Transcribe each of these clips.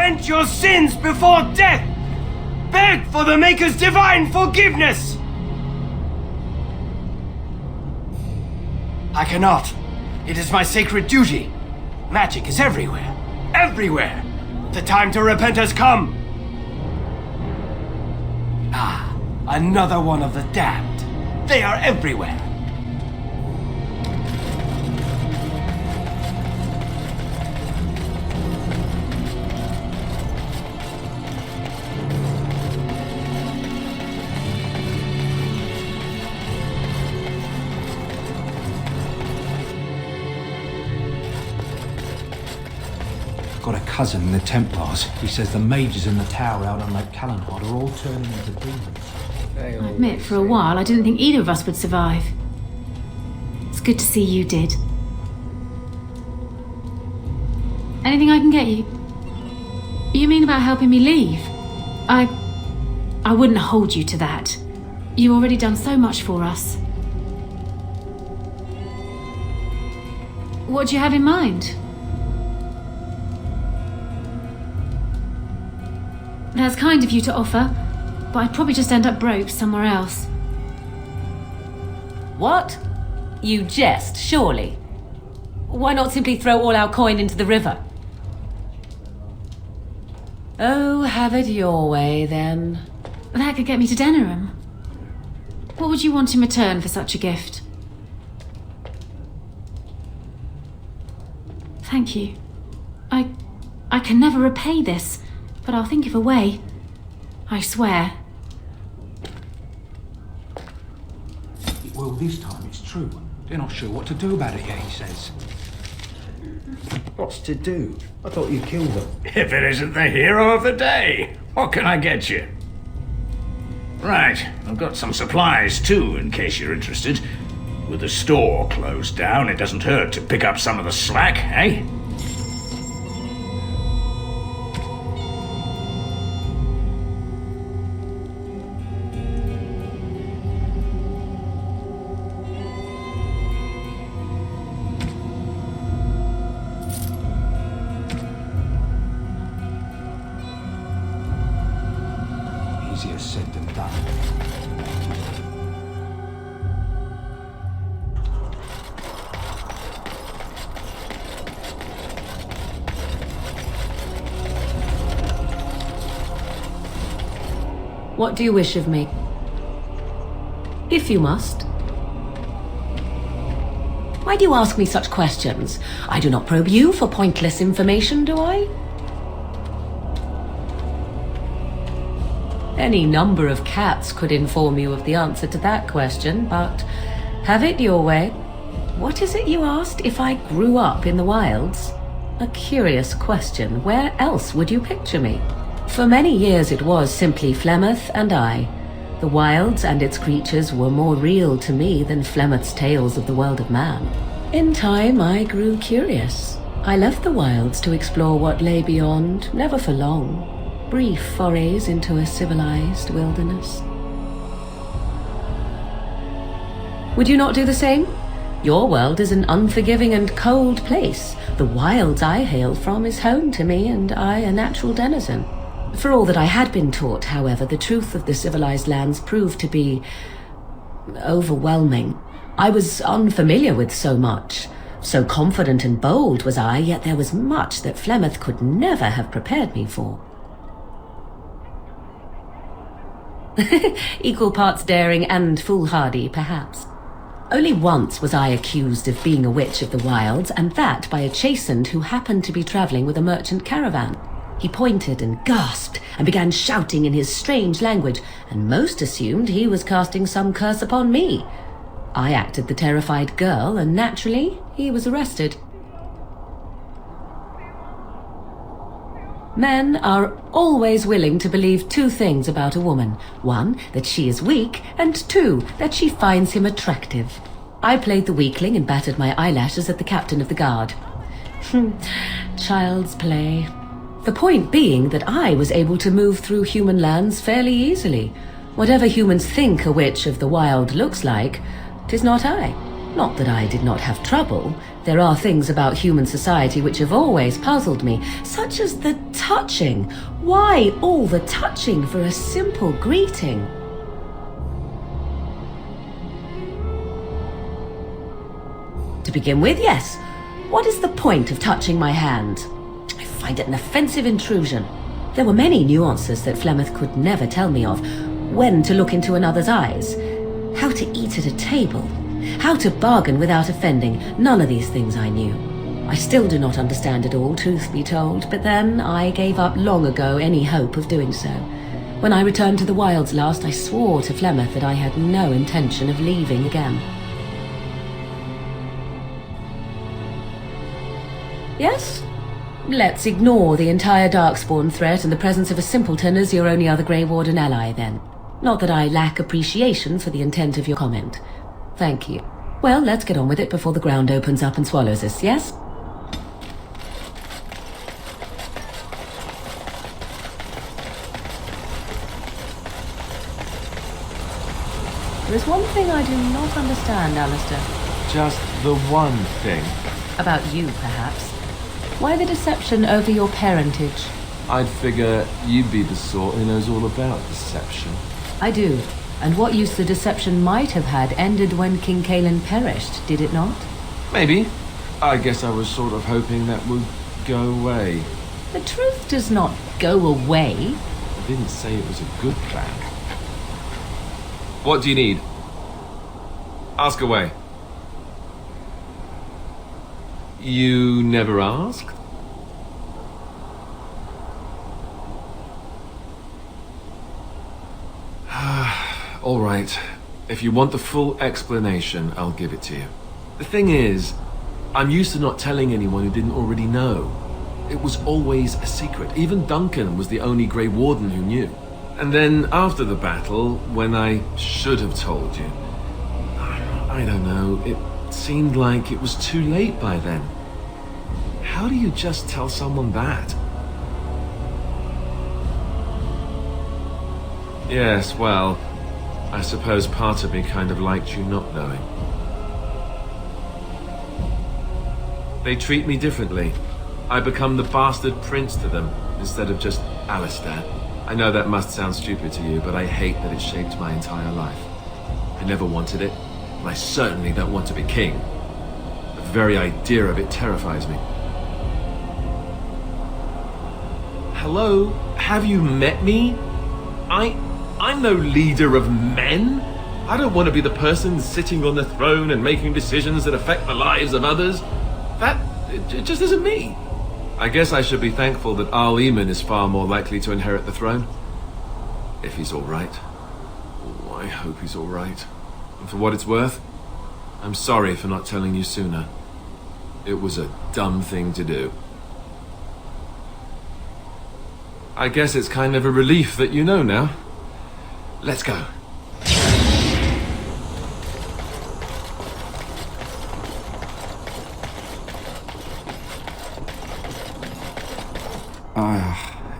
Repent your sins before death! Beg for the Maker's divine forgiveness! I cannot. It is my sacred duty. Magic is everywhere. Everywhere! The time to repent has come! Ah, another one of the damned. They are everywhere. Got a cousin in the Templars. He says the mages in the tower out on Lake Cailan are all turning into demons. I admit, for a while, I didn't think either of us would survive. It's good to see you did. Anything I can get you? You mean about helping me leave? I wouldn't hold you to that. You've already done so much for us. What do you have in mind? That's kind of you to offer, but I'd probably just end up broke somewhere else. What? You jest, surely? Why not simply throw all our coin into the river? Oh, have it your way, then. That could get me to Denerim. What would you want in return for such a gift? Thank you. I can never repay this, but I'll think of a way. I swear. Well, this time it's true. They're not sure what to do about it yet, he says. What's to do? I thought you killed them. If it isn't the hero of the day, what can I get you? Right, I've got some supplies too, in case you're interested. With the store closed down, it doesn't hurt to pick up some of the slack, eh? Easier said than done. What do you wish of me? If you must. Why do you ask me such questions? I do not probe you for pointless information, do I? Any number of cats could inform you of the answer to that question, but have it your way. What is it you asked if I grew up in the wilds? A curious question. Where else would you picture me? For many years it was simply Flemeth and I. The wilds and its creatures were more real to me than Flemeth's tales of the world of man. In time I grew curious. I left the wilds to explore what lay beyond, never for long. Brief forays into a civilized wilderness. Would you not do the same? Your world is an unforgiving and cold place. The wilds I hail from is home to me, and I a natural denizen. For all that I had been taught, however, the truth of the civilized lands proved to be overwhelming. I was unfamiliar with so much. So confident and bold was I, yet there was much that Flemeth could never have prepared me for. Equal parts daring and foolhardy, perhaps. Only once was I accused of being a witch of the wilds, and that by a chastened who happened to be traveling with a merchant caravan. He pointed and gasped and began shouting in his strange language, and most assumed he was casting some curse upon me. I acted the terrified girl, and naturally, he was arrested. Men are always willing to believe two things about a woman. One, that she is weak, and two, that she finds him attractive. I played the weakling and battered my eyelashes at the captain of the guard. Child's play. The point being that I was able to move through human lands fairly easily. Whatever humans think a witch of the wild looks like, 'tis not I. Not that I did not have trouble. There are things about human society which have always puzzled me, such as the touching. Why all the touching for a simple greeting? To begin with, yes. What is the point of touching my hand? I find it an offensive intrusion. There were many nuances that Flemeth could never tell me of. When to look into another's eyes. How to eat at a table. How to bargain without offending. None of these things I knew. I still do not understand it all, truth be told, but then I gave up long ago any hope of doing so. When I returned to the wilds last, I swore to Flemeth that I had no intention of leaving again. Yes? Let's ignore the entire darkspawn threat and the presence of a simpleton as your only other Grey Warden ally, then. Not that I lack appreciation for the intent of your comment. Thank you. Well, let's get on with it before the ground opens up and swallows us, yes? There is one thing I do not understand, Alistair. Just the one thing. About you, perhaps. Why the deception over your parentage? I'd figure you'd be the sort who knows all about deception. I do. And what use the deception might have had ended when King Cailan perished, did it not? Maybe. I guess I was sort of hoping that would go away. The truth does not go away. I didn't say it was a good plan. What do you need? Ask away. You never asked? All right. If you want the full explanation, I'll give it to you. The thing is, I'm used to not telling anyone who didn't already know. It was always a secret. Even Duncan was the only Grey Warden who knew. And then after the battle, when I should have told you, I don't know, it seemed like it was too late by then. How do you just tell someone that? Yes, well, I suppose part of me kind of liked you not knowing. They treat me differently. I become the bastard prince to them, instead of just Alistair. I know that must sound stupid to you, but I hate that it shaped my entire life. I never wanted it, and I certainly don't want to be king. The very idea of it terrifies me. Hello? Have you met me? I'm no leader of men. I don't want to be the person sitting on the throne and making decisions that affect the lives of others. It just isn't me. I guess I should be thankful that Arl Eamon is far more likely to inherit the throne. If he's all right. Oh, I hope he's all right. And for what it's worth, I'm sorry for not telling you sooner. It was a dumb thing to do. I guess it's kind of a relief that you know now. Let's go.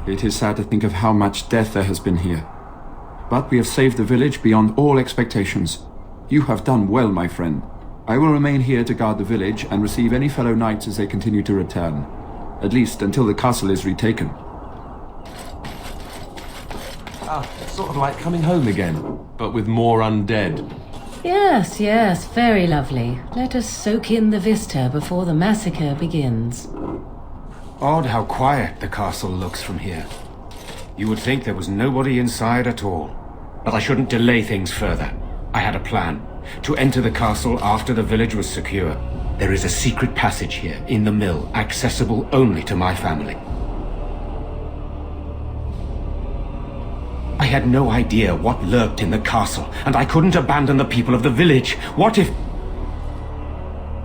It is sad to think of how much death there has been here. But we have saved the village beyond all expectations. You have done well, my friend. I will remain here to guard the village and receive any fellow knights as they continue to return. At least until the castle is retaken. Sort of like coming home again, but with more undead. Yes, yes, very lovely. Let us soak in the vista before the massacre begins. Odd how quiet the castle looks from here. You would think there was nobody inside at all. But I shouldn't delay things further. I had a plan. To enter the castle after the village was secure. There is a secret passage here, in the mill, accessible only to my family. I had no idea what lurked in the castle, and I couldn't abandon the people of the village. What if...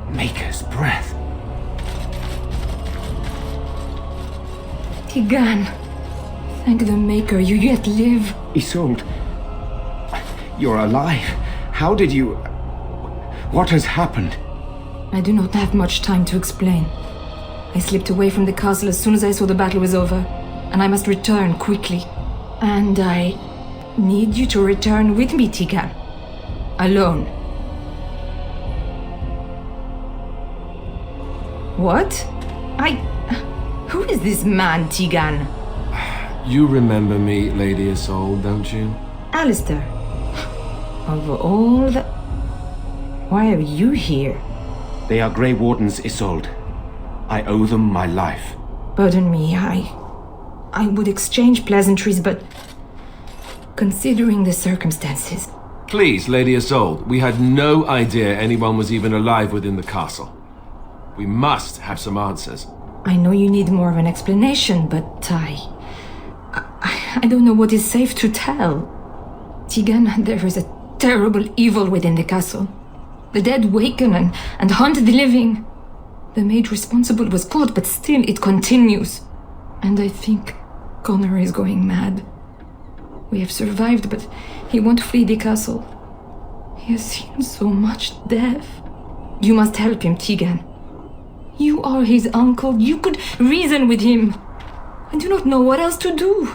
Maker's breath. Teyrn, thank the Maker you yet live. Isolde, you're alive. How did you... What has happened? I do not have much time to explain. I slipped away from the castle as soon as I saw the battle was over, and I must return quickly. And I need you to return with me, Teyrn. Alone. What? Who is this man, Tegan? You remember me, Lady Isolde, don't you? Alistair. Of all the... Why are you here? They are Grey Wardens, Isolde. I owe them my life. Pardon me, I would exchange pleasantries, but... Considering the circumstances... Please, Lady Isolde, we had no idea anyone was even alive within the castle. We must have some answers. I know you need more of an explanation, but I don't know what is safe to tell. Tegan, there is a terrible evil within the castle. The dead waken and haunt the living. The maid responsible was caught, but still it continues. And I think Connor is going mad. We have survived, but he won't flee the castle. He has seen so much death. You must help him, Tegan. You are his uncle. You could reason with him. I do not know what else to do.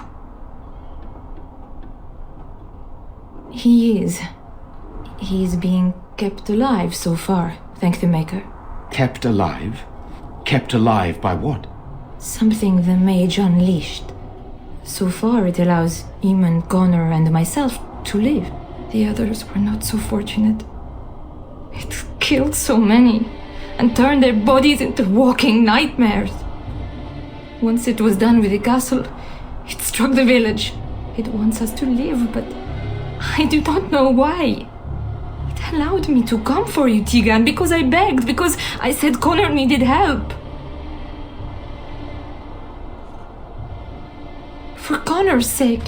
He is being kept alive so far, thank the Maker. Kept alive? Kept alive by what? Something the mage unleashed. So far it allows Eamon, Connor and myself to live. The others were not so fortunate. It killed so many and turned their bodies into walking nightmares. Once it was done with the castle, it struck the village. It wants us to live, but I do not know why. It allowed me to come for you, Tegan, because I begged, because I said Connor needed help. For Connor's sake,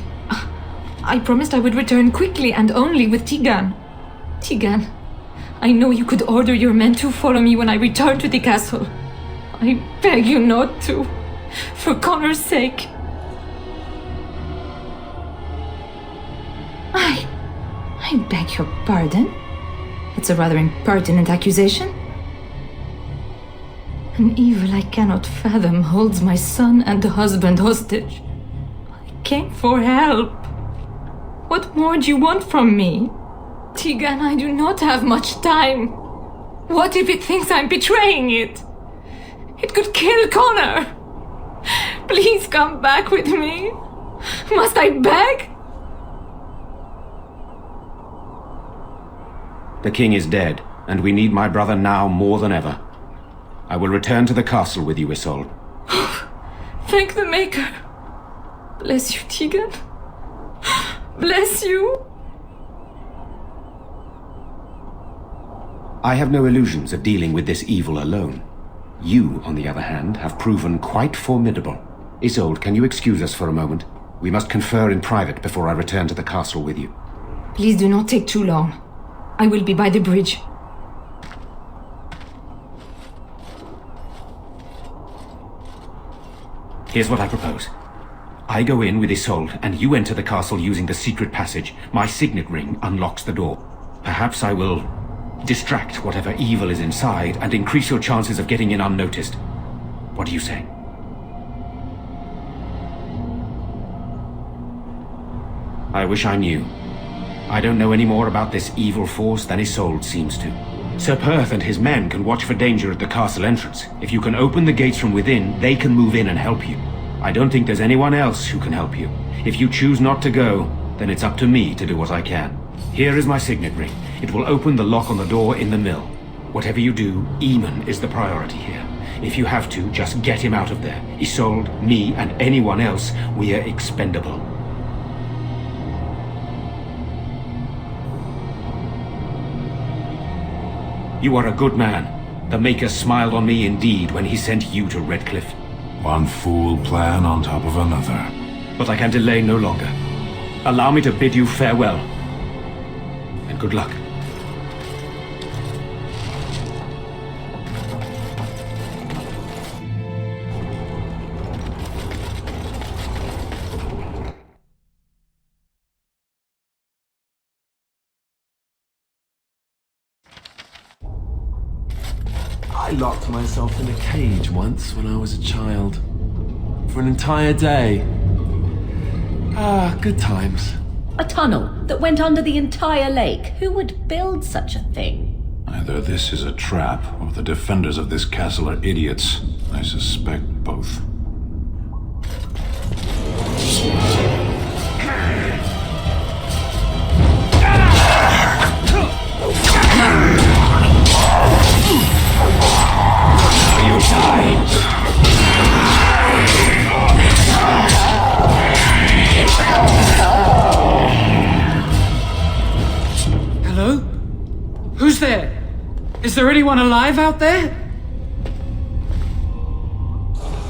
I promised I would return quickly and only with Tegan. Tegan, I know you could order your men to follow me when I return to the castle. I beg you not to. For Connor's sake. I beg your pardon. It's a rather impertinent accusation. An evil I cannot fathom holds my son and husband hostage. I came for help. What more do you want from me? Tegan, I do not have much time. What if it thinks I'm betraying it? It could kill Connor. Please come back with me. Must I beg? The king is dead, and we need my brother now more than ever. I will return to the castle with you, Isolde. Thank the Maker. Bless you, Tegan. Bless you. I have no illusions of dealing with this evil alone. You, on the other hand, have proven quite formidable. Isolde, can you excuse us for a moment? We must confer in private before I return to the castle with you. Please do not take too long. I will be by the bridge. Here's what I propose. I go in with Isolde, and you enter the castle using the secret passage. My signet ring unlocks the door. Perhaps I will distract whatever evil is inside and increase your chances of getting in unnoticed. What do you say? I wish I knew. I don't know any more about this evil force than Isolde seems to. Sir Perth and his men can watch for danger at the castle entrance. If you can open the gates from within, they can move in and help you. I don't think there's anyone else who can help you. If you choose not to go, then it's up to me to do what I can. Here is my signet ring. It will open the lock on the door in the mill. Whatever you do, Eamon is the priority here. If you have to, just get him out of there. Isolde, me, and anyone else, we are expendable. You are a good man. The Maker smiled on me indeed when he sent you to Redcliffe. One fool plan on top of another. But I can delay no longer. Allow me to bid you farewell. And good luck. I locked myself in a cage once when I was a child. For an entire day. Good times. A tunnel that went under the entire lake. Who would build such a thing? Either this is a trap, or the defenders of this castle are idiots. I suspect both. You die! Hello? Who's there? Is there anyone alive out there?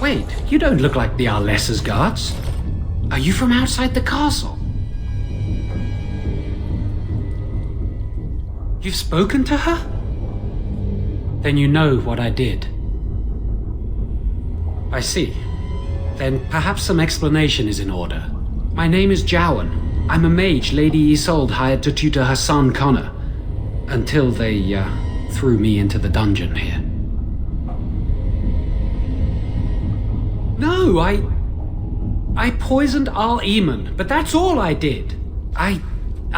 Wait, you don't look like the Orlesian guards. Are you from outside the castle? You've spoken to her? Then you know what I did. I see. Then perhaps some explanation is in order. My name is Jowan. I'm a mage Lady Isolde hired to tutor her son Connor. Until they, threw me into the dungeon here. No, I poisoned Al Eamon, but that's all I did. I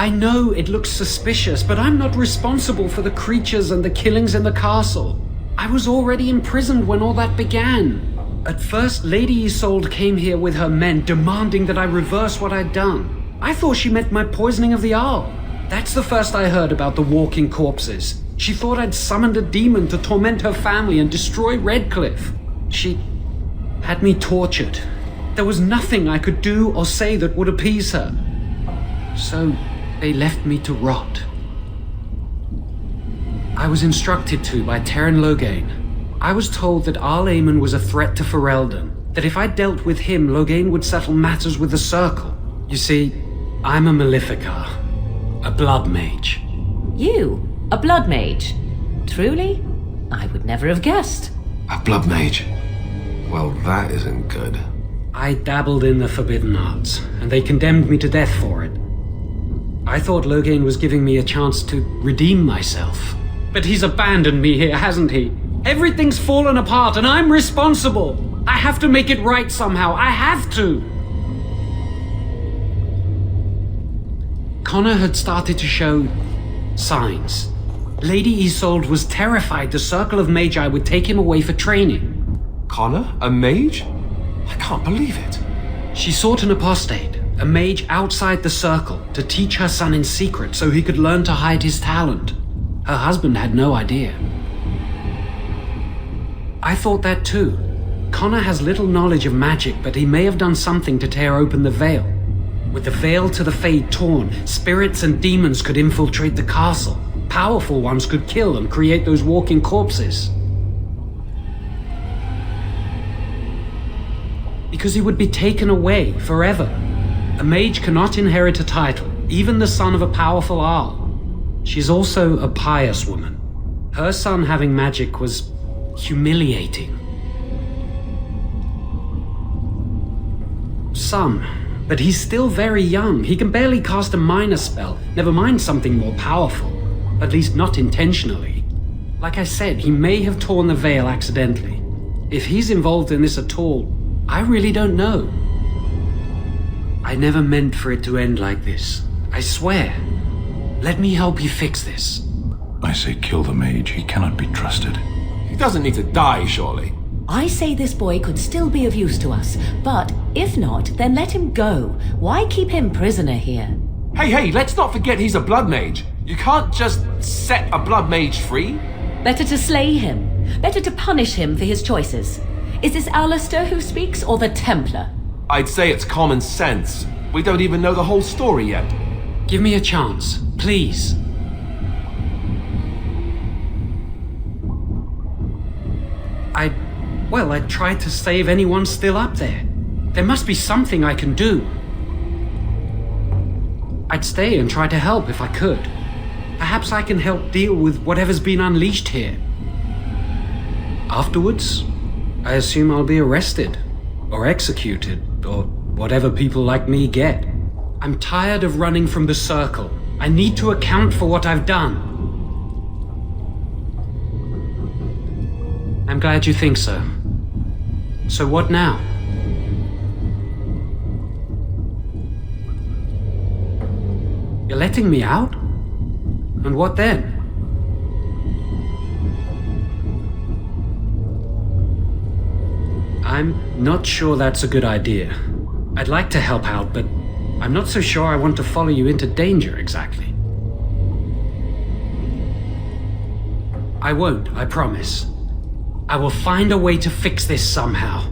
know it looks suspicious, but I'm not responsible for the creatures and the killings in the castle. I was already imprisoned when all that began. At first, Lady Isolde came here with her men, demanding that I reverse what I'd done. I thought she meant my poisoning of the Arl. That's the first I heard about the walking corpses. She thought I'd summoned a demon to torment her family and destroy Redcliffe. She had me tortured. There was nothing I could do or say that would appease her. So they left me to rot. I was instructed to by Teyrn Loghain. I was told that Al Eamon was a threat to Ferelden, that if I dealt with him, Loghain would settle matters with the Circle. You see, I'm a Maleficar, a blood mage. You? A blood mage? Truly? I would never have guessed. A blood mage? Well, that isn't good. I dabbled in the forbidden arts, and they condemned me to death for it. I thought Loghain was giving me a chance to redeem myself. But he's abandoned me here, hasn't he? Everything's fallen apart, and I'm responsible. I have to make it right somehow. I have to. Connor had started to show signs. Lady Isolde was terrified the Circle of Magi would take him away for training. Connor? A mage? I can't believe it. She sought an apostate, a mage outside the Circle, to teach her son in secret so he could learn to hide his talent. Her husband had no idea. I thought that too. Connor has little knowledge of magic, but he may have done something to tear open the veil. With the veil to the Fade torn, spirits and demons could infiltrate the castle. Powerful ones could kill and create those walking corpses. Because he would be taken away forever. A mage cannot inherit a title, even the son of a powerful Arl. She's also a pious woman. Her son having magic was humiliating. Some, but he's still very young. He can barely cast a minor spell, never mind something more powerful. At least not intentionally. Like I said, he may have torn the veil accidentally. If he's involved in this at all, I really don't know. I never meant for it to end like this. I swear. Let me help you fix this. I say kill the mage. He cannot be trusted. He doesn't need to die, surely. I say this boy could still be of use to us, but if not, then let him go. Why keep him prisoner here? Hey, let's not forget he's a blood mage. You can't just set a blood mage free. Better to slay him. Better to punish him for his choices. Is this Alistair who speaks, or the Templar? I'd say it's common sense. We don't even know the whole story yet. Give me a chance, please. I'd try to save anyone still up there. There must be something I can do. I'd stay and try to help if I could. Perhaps I can help deal with whatever's been unleashed here. Afterwards, I assume I'll be arrested, or executed, or whatever people like me get. I'm tired of running from the Circle. I need to account for what I've done. I'm glad you think so. So what now? You're letting me out? And what then? I'm not sure that's a good idea. I'd like to help out, but I'm not so sure I want to follow you into danger exactly. I won't, I promise. I will find a way to fix this somehow.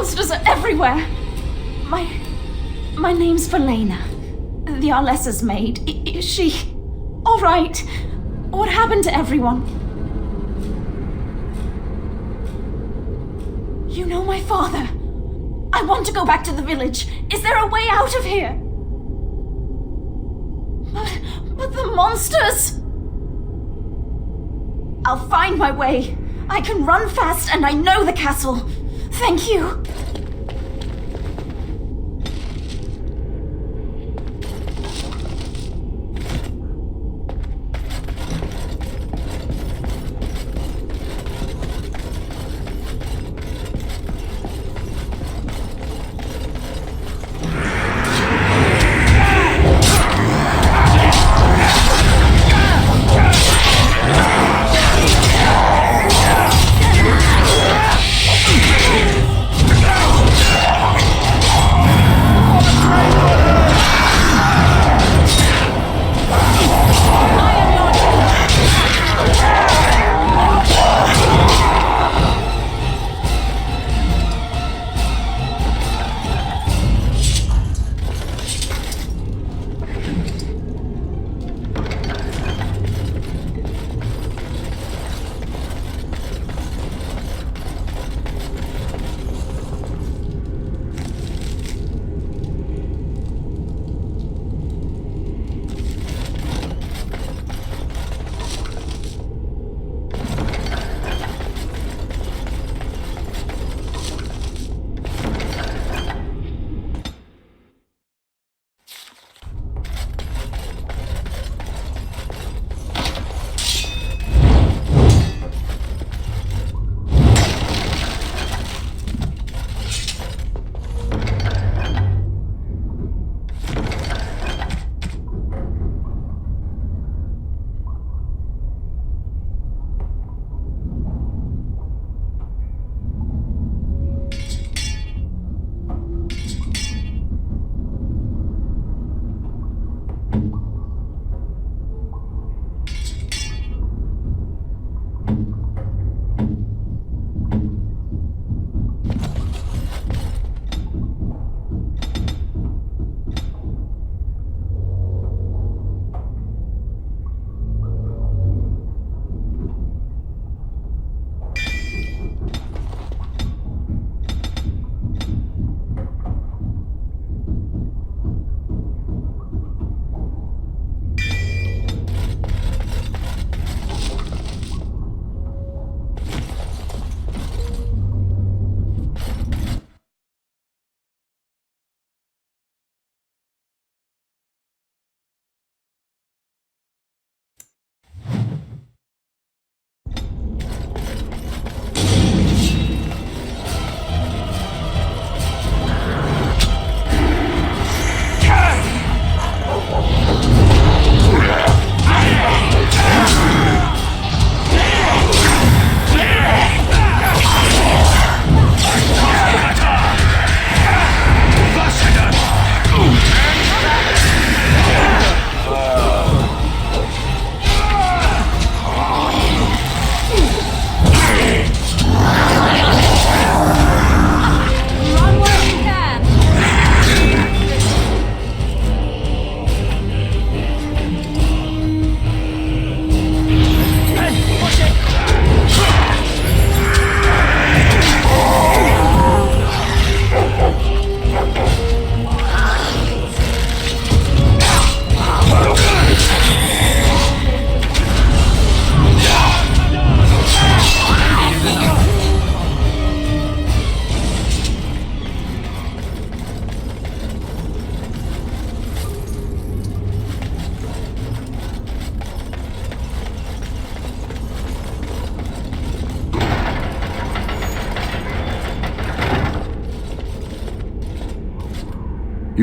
monsters are everywhere. My name's Verlena. The Arlessa's maid. Is she all right? What happened to everyone? You know my father. I want to go back to the village. Is there a way out of here? But the monsters! I'll find my way. I can run fast and I know the castle. Thank you.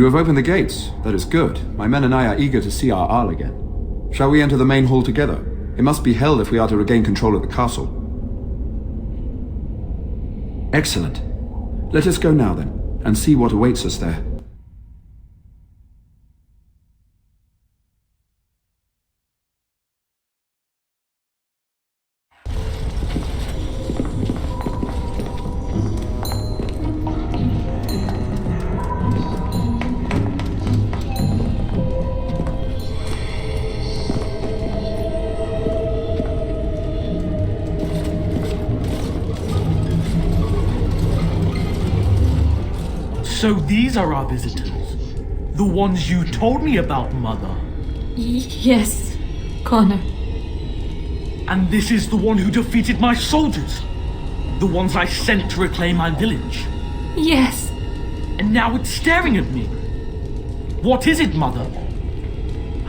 You have opened the gates. That is good. My men and I are eager to see our Arl again. Shall we enter the main hall together? It must be held if we are to regain control of the castle. Excellent. Let us go now then, and see what awaits us there. So these are our visitors. The ones you told me about, Mother. Yes, Connor. And this is the one who defeated my soldiers. The ones I sent to reclaim my village. Yes. And now it's staring at me. What is it, Mother?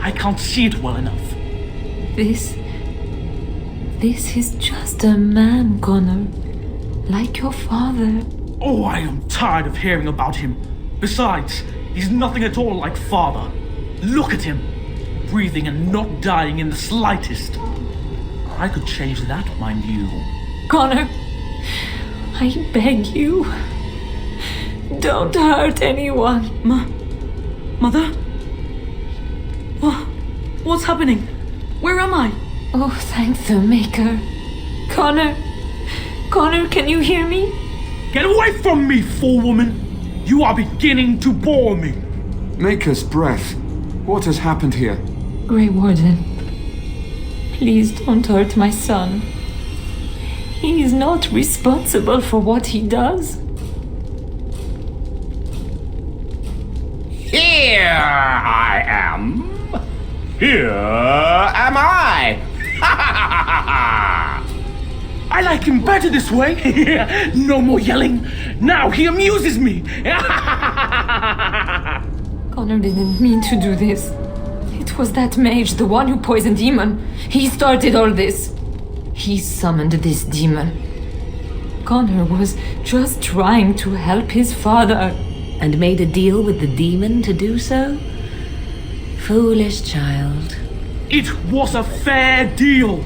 I can't see it well enough. This is just a man, Connor. Like your father. Oh, I am tired of hearing about him. Besides, he's nothing at all like father. Look at him. Breathing and not dying in the slightest. I could change that, mind you. Connor, I beg you. Don't hurt anyone. Mother? What's happening? Where am I? Oh, thank the Maker. Connor, can you hear me? Get away from me, fool woman! You are beginning to bore me. Maker's breath. What has happened here? Grey Warden, please don't hurt my son. He is not responsible for what he does. Here I am. Here am I. I like him better this way. No more yelling. Now he amuses me. Connor didn't mean to do this. It was that mage, the one who poisoned Demon. He started all this. He summoned this demon. Connor was just trying to help his father. And made a deal with the demon to do so? Foolish child. It was a fair deal.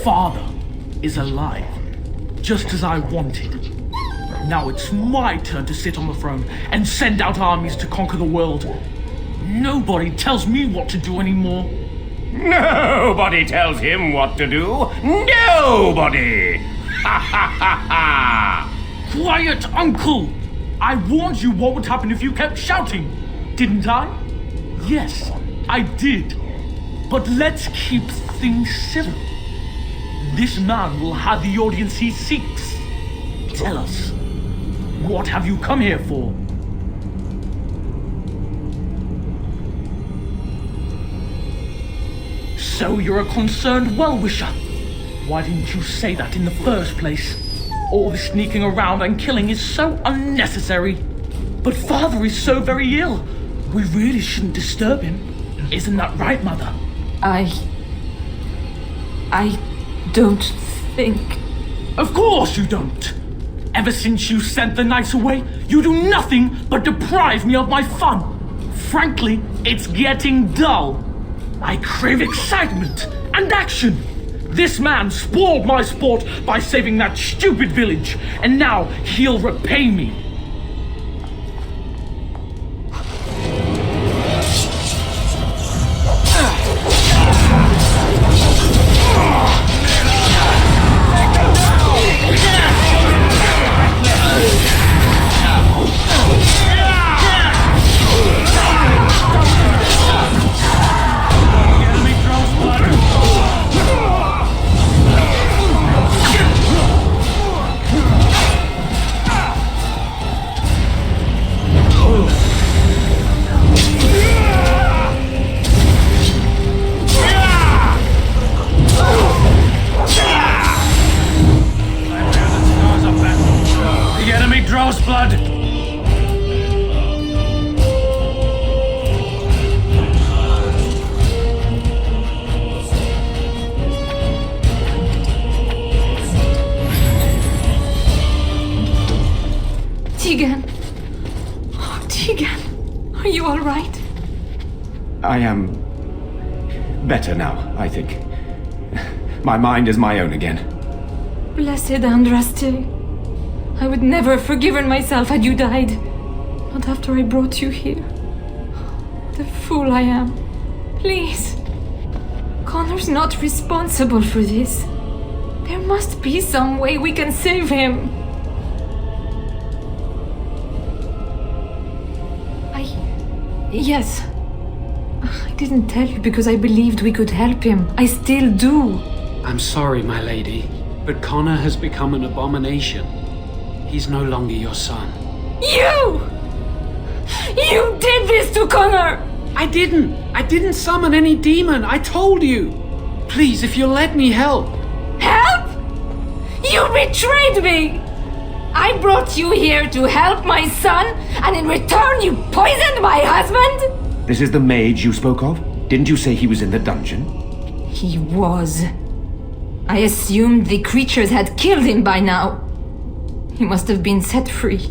Father is alive, just as I wanted. Now it's my turn to sit on the throne and send out armies to conquer the world. Nobody tells me what to do anymore. Nobody tells him what to do. Nobody! Ha ha ha ha! Quiet, Uncle! I warned you what would happen if you kept shouting, didn't I? Yes, I did. But let's keep things civil. This man will have the audience he seeks. Tell us, what have you come here for? So you're a concerned well-wisher. Why didn't you say that in the first place? All this sneaking around and killing is so unnecessary. But Father is so very ill. We really shouldn't disturb him. Isn't that right, Mother? I don't think... Of course you don't! Ever since you sent the knights away, you do nothing but deprive me of my fun. Frankly, it's getting dull. I crave excitement and action. This man spoiled my sport by saving that stupid village, and now he'll repay me. Blood. Tegan. Oh, Tegan. Are you all right? I am better now, I think. My mind is my own again. Blessed Andraste. I would never have forgiven myself had you died. Not after I brought you here. The fool I am. Please. Connor's not responsible for this. There must be some way we can save him. Yes. I didn't tell you because I believed we could help him. I still do. I'm sorry, my lady, but Connor has become an abomination. He's no longer your son. You! You did this to Connor! I didn't summon any demon. I told you. Please, if you'll let me help. Help? You betrayed me! I brought you here to help my son, and in return you poisoned my husband? This is the mage you spoke of? Didn't you say he was in the dungeon? He was. I assumed the creatures had killed him by now. He must have been set free.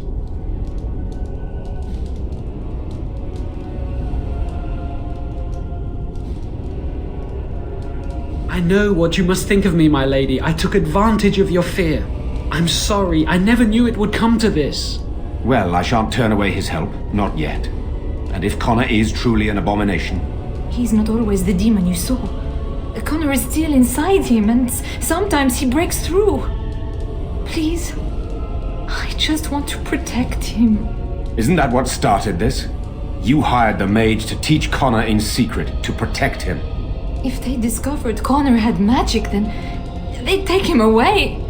I know what you must think of me, my lady. I took advantage of your fear. I'm sorry. I never knew it would come to this. Well, I shan't turn away his help. Not yet. And if Connor is truly an abomination... He's not always the demon you saw. Connor is still inside him, and sometimes he breaks through. Please, I just want to protect him. Isn't that what started this? You hired the mage to teach Connor in secret, to protect him. If they discovered Connor had magic, then they'd take him away.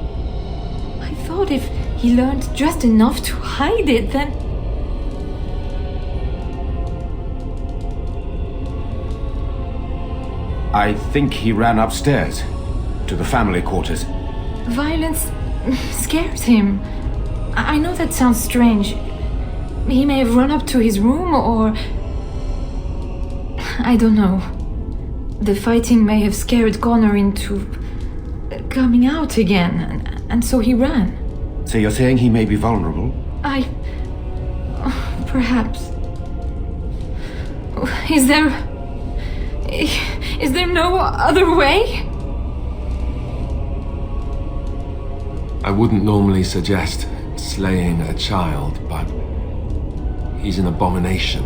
I thought if he learned just enough to hide it, then... I think he ran upstairs, to the family quarters. Violence scares him. I know that sounds strange. He may have run up to his room, or... I don't know. The fighting may have scared Connor into coming out again, and so he ran. So you're saying he may be vulnerable? Perhaps. Is there no other way? I wouldn't normally suggest slaying a child, but he's an abomination.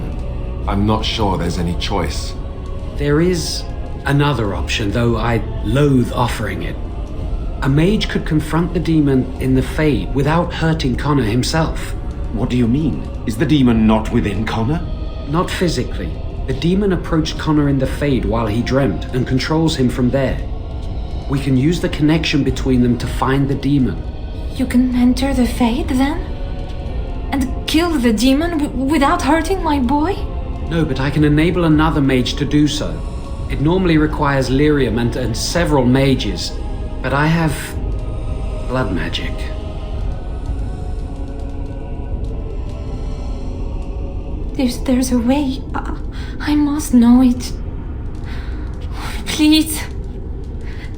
I'm not sure there's any choice. There is another option, though I loathe offering it. A mage could confront the demon in the Fade without hurting Connor himself. What do you mean? Is the demon not within Connor? Not physically. The demon approached Connor in the Fade while he dreamt and controls him from there. We can use the connection between them to find the demon. You can enter the Fade, then? And kill the demon without hurting my boy? No, but I can enable another mage to do so. It normally requires lyrium and several mages, but I have blood magic. There's a way. I must know it. Please,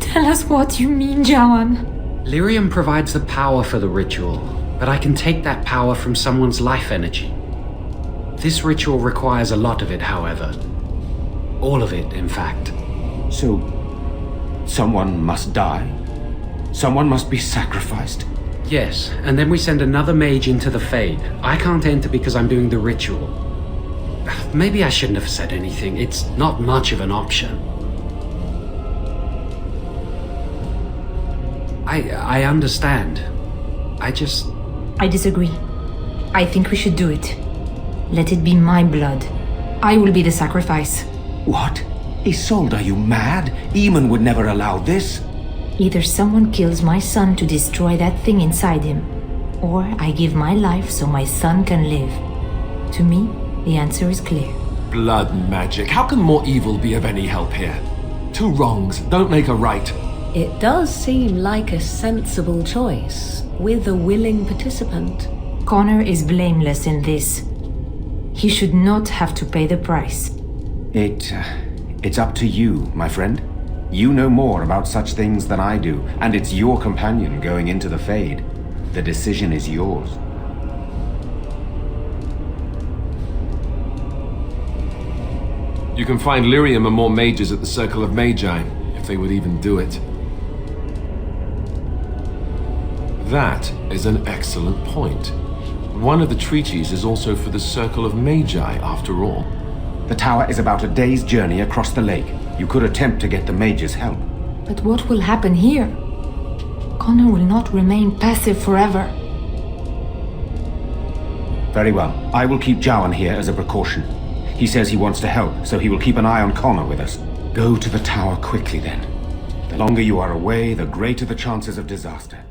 tell us what you mean, Jawan. Lyrium provides the power for the ritual, but I can take that power from someone's life energy. This ritual requires a lot of it, however. All of it, in fact. So, someone must die? Someone must be sacrificed? Yes, and then we send another mage into the Fade. I can't enter because I'm doing the ritual. Maybe I shouldn't have said anything. It's not much of an option. I understand. I disagree. I think we should do it. Let it be my blood. I will be the sacrifice. What? Isolde, are you mad? Eamon would never allow this. Either someone kills my son to destroy that thing inside him, or I give my life so my son can live. To me, the answer is clear. Blood magic. How can more evil be of any help here? Two wrongs don't make a right. It does seem like a sensible choice, with a willing participant. Connor is blameless in this. He should not have to pay the price. It's up to you, my friend. You know more about such things than I do, and it's your companion going into the Fade. The decision is yours. You can find lyrium and more mages at the Circle of Magi, if they would even do it. That is an excellent point. One of the treaties is also for the Circle of Magi, after all. The tower is about a day's journey across the lake. You could attempt to get the mage's help. But what will happen here? Connor will not remain passive forever. Very well. I will keep Jawan here as a precaution. He says he wants to help, so he will keep an eye on Connor with us. Go to the tower quickly, then. The longer you are away, the greater the chances of disaster.